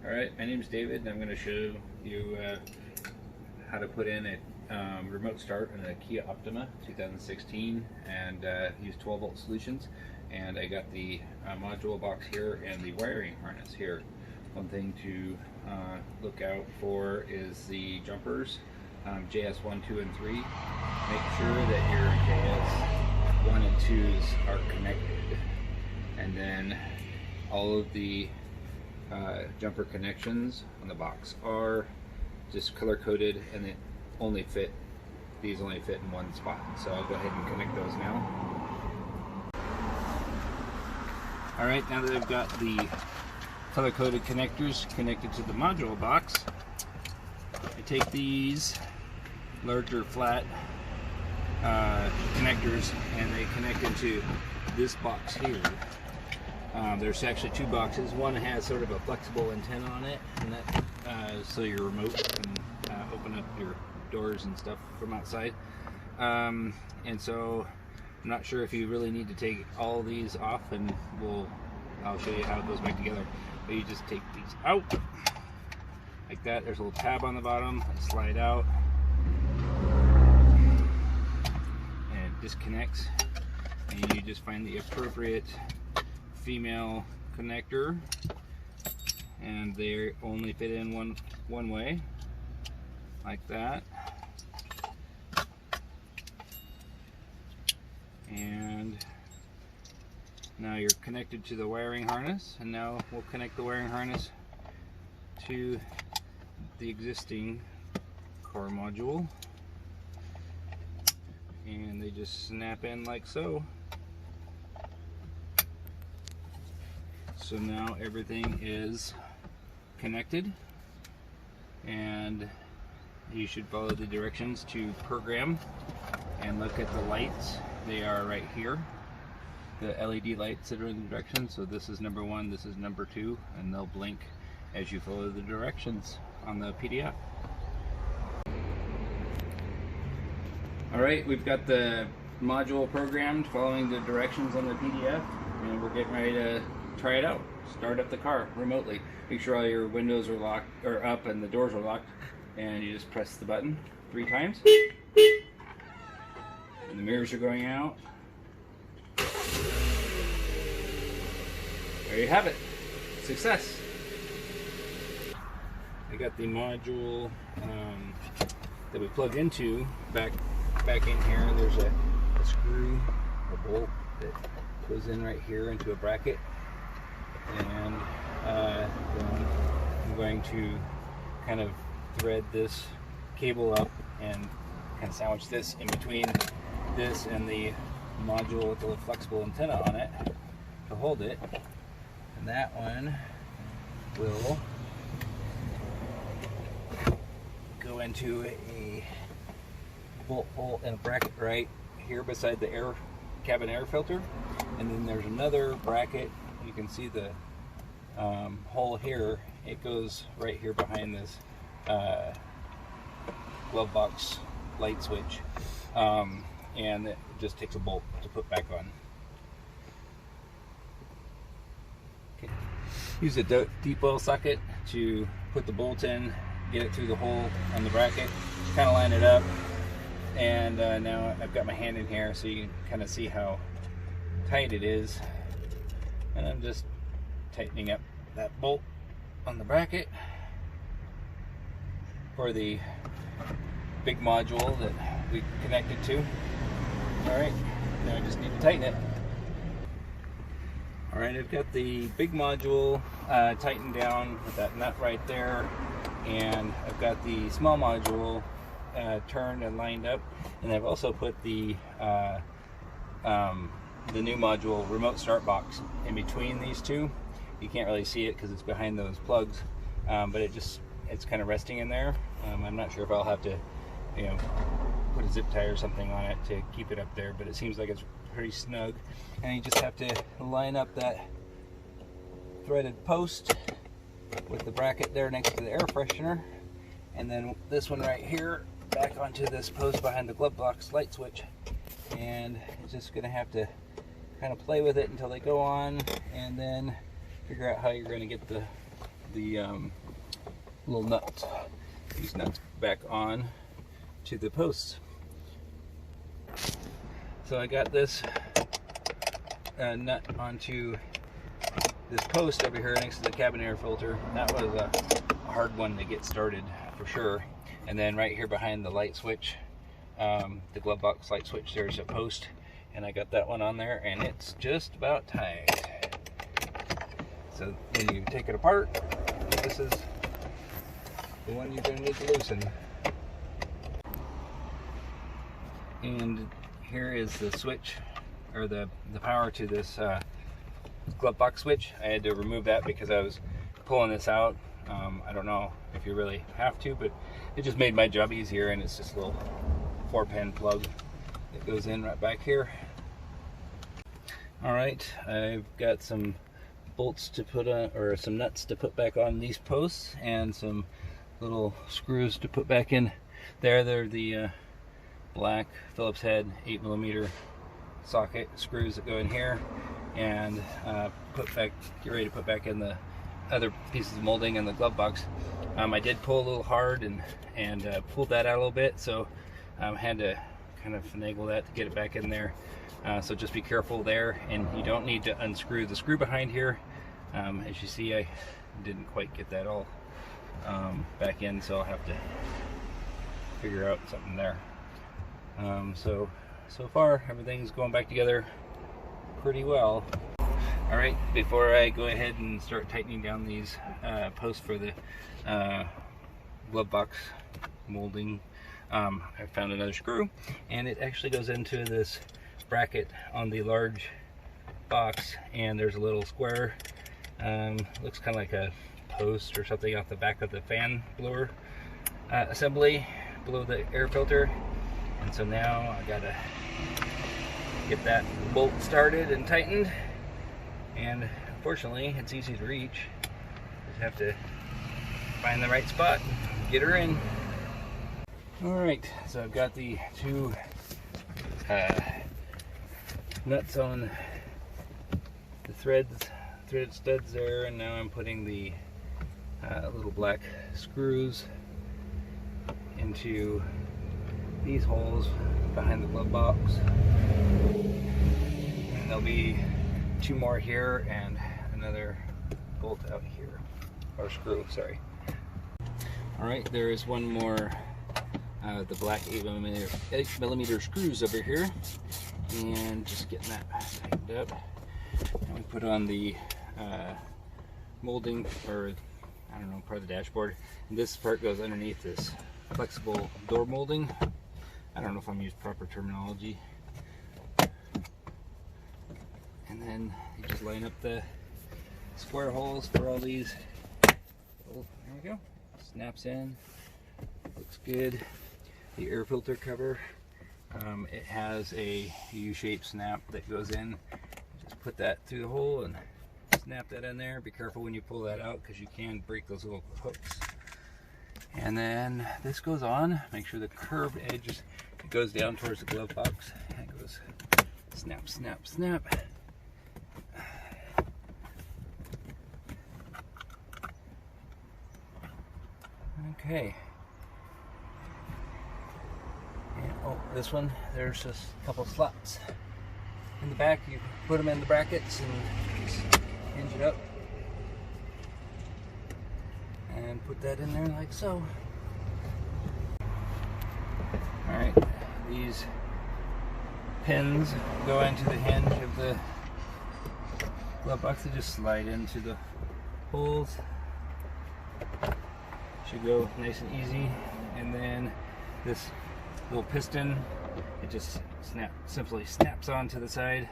Alright, my name is David and I'm going to show you how to put in a remote start in a Kia Optima 2016 and use 12-volt solutions. And I got the module box here and the wiring harness here. One thing to look out for is the jumpers, JS 1, 2, and 3. Make sure that your JS 1 and 2s are connected, and then all of the jumper connections on the box are just color coded, and these only fit in one spot. So I'll go ahead and connect those now. Alright, now that I've got the color coded connectors connected to the module box, I take these larger flat connectors and they connect into this box here. There's actually two boxes. One has sort of a flexible antenna on it, and that so your remote can open up your doors and stuff from outside. And so I'm not sure if you really need to take all these off, and I'll show you how it goes back together. But you just take these out like that. There's a little tab on the bottom. Slide out, and it disconnects, and you just find the appropriate female connector, and they only fit in one way, like that. And now you're connected to the wiring harness, and now we'll connect the wiring harness to the existing car module, and they just snap in like so. So now everything is connected, and you should follow the directions to program and look at the lights. They are right here, the LED lights that are in the directions. So this is number 1, this is number 2, and they'll blink as you follow the directions on the PDF. Alright, we've got the module programmed following the directions on the PDF, and we're getting ready to try it out. Start up the car remotely. Make sure all your windows are locked or up and the doors are locked, and you just press the button 3 times. And the mirrors are going out. There you have it. Success. I got the module that we plug into back in here. There's a screw, a bolt that goes in right here into a bracket. And then I'm going to kind of thread this cable up and kind of sandwich this in between this and the module with the flexible antenna on it to hold it. And that one will go into a bolt hole and a bracket right here beside the cabin air filter. And then there's another bracket. You can see the hole here. It goes right here behind this glove box light switch, and it just takes a bolt to put back on. Okay. Use a deep well socket to put the bolt in, get it through the hole on the bracket, kind of line it up, and now I've got my hand in here so you can kind of see how tight it is. And I'm just tightening up that bolt on the bracket for the big module that we connected to. Alright, now I just need to tighten it. Alright, I've got the big module tightened down with that nut right there, and I've got the small module turned and lined up, and I've also put the new module remote start box in between these two. You can't really see it because it's behind those plugs, but it's kind of resting in there. I'm not sure if I'll have to, put a zip tie or something on it to keep it up there, but it seems like it's pretty snug. And you just have to line up that threaded post with the bracket there next to the air freshener, and then this one right here back onto this post behind the glove box light switch. And it's just going to have to kind of play with it until they go on, and then figure out how you're going to get the the little nuts, these nuts back on to the posts. So I got this nut onto this post over here next to the cabin air filter. That was a hard one to get started for sure. And then right here behind the light switch, the glove box light switch, there's a post, and I got that one on there, and it's just about tight. So when you take it apart, this is the one you're going to need to loosen. And here is the switch, or the power to this glove box switch. I had to remove that because I was pulling this out. I don't know if you really have to, but it just made my job easier, and it's just a little 4-pin plug that goes in right back here. Alright, I've got some bolts to put on, or some nuts to put back on these posts, and some little screws to put back in there. They're the black Phillips head 8mm socket screws that go in here, and get ready to put back in the other pieces of molding in the glove box. I did pull a little hard and pulled that out a little bit, so had to kind of finagle that to get it back in there. So just be careful there, and you don't need to unscrew the screw behind here. As you see, I didn't quite get that all back in, so I'll have to figure out something there. So far everything's going back together pretty well. Alright, before I go ahead and start tightening down these posts for the glove box molding, I found another screw, and it actually goes into this bracket on the large box, and there's a little square, looks kind of like a post or something off the back of the fan blower assembly below the air filter. And so now I gotta get that bolt started and tightened, and unfortunately it's easy to reach. Just have to find the right spot, get her in. Alright, so I've got the two nuts on the threaded studs there, and now I'm putting the little black screws into these holes behind the glove box, and there'll be two more here and another bolt out here, or screw, sorry. Alright, there is one more the black 8mm screws over here, and just getting that tightened up. And we put on the molding, or I don't know, part of the dashboard, and this part goes underneath this flexible door molding. I don't know if I'm using proper terminology. And then you just line up the square holes for all these. Oh, there we go. Snaps in. Looks good. The air filter cover, it has a U-shaped snap that goes in. Just put that through the hole and snap that in there. Be careful when you pull that out, because you can break those little hooks. And then this goes on. Make sure the curved edge goes down towards the glove box. And it goes snap, snap, snap. Okay. And, oh, this one, there's just a couple slots in the back. You put them in the brackets and just hinge it up and put that in there like so. Alright, these pins go into the hinge of the glove box. They just slide into the holes. Should go nice and easy. And then this little piston, it just simply snaps onto the side,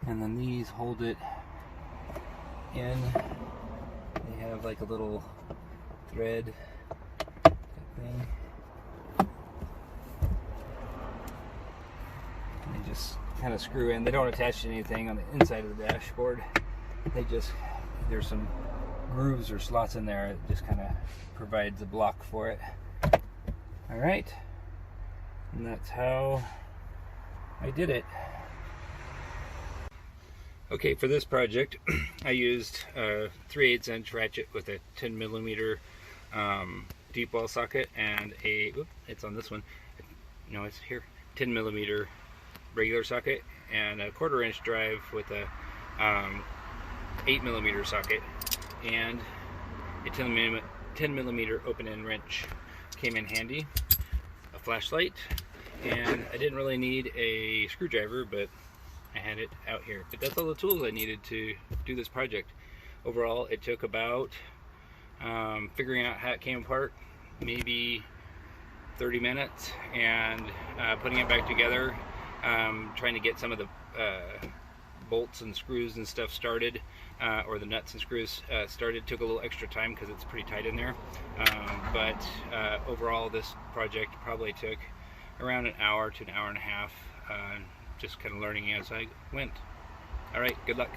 and then these hold it in. They have like a little thread thing, and they just kind of screw in. They don't attach to anything on the inside of the dashboard. There's some grooves or slots in there. It just kind of provides a block for it. All right, and that's how I did it. Okay, for this project, I used a 3/8 inch ratchet with a 10 millimeter deep well socket and a, it's on this one, no, it's here, 10 millimeter regular socket, and a 1/4 inch drive with a 8 millimeter socket, and a 10 millimeter open end wrench came in handy, a flashlight, and I didn't really need a screwdriver, but I had it out here. But that's all the tools I needed to do this project. Overall, it took about, figuring out how it came apart, maybe 30 minutes, and putting it back together, trying to get some of the bolts and screws and stuff started, or the nuts and screws started. Took a little extra time because it's pretty tight in there, but overall this project probably took around an hour to an hour and a half, just kind of learning as I went. Alright, good luck.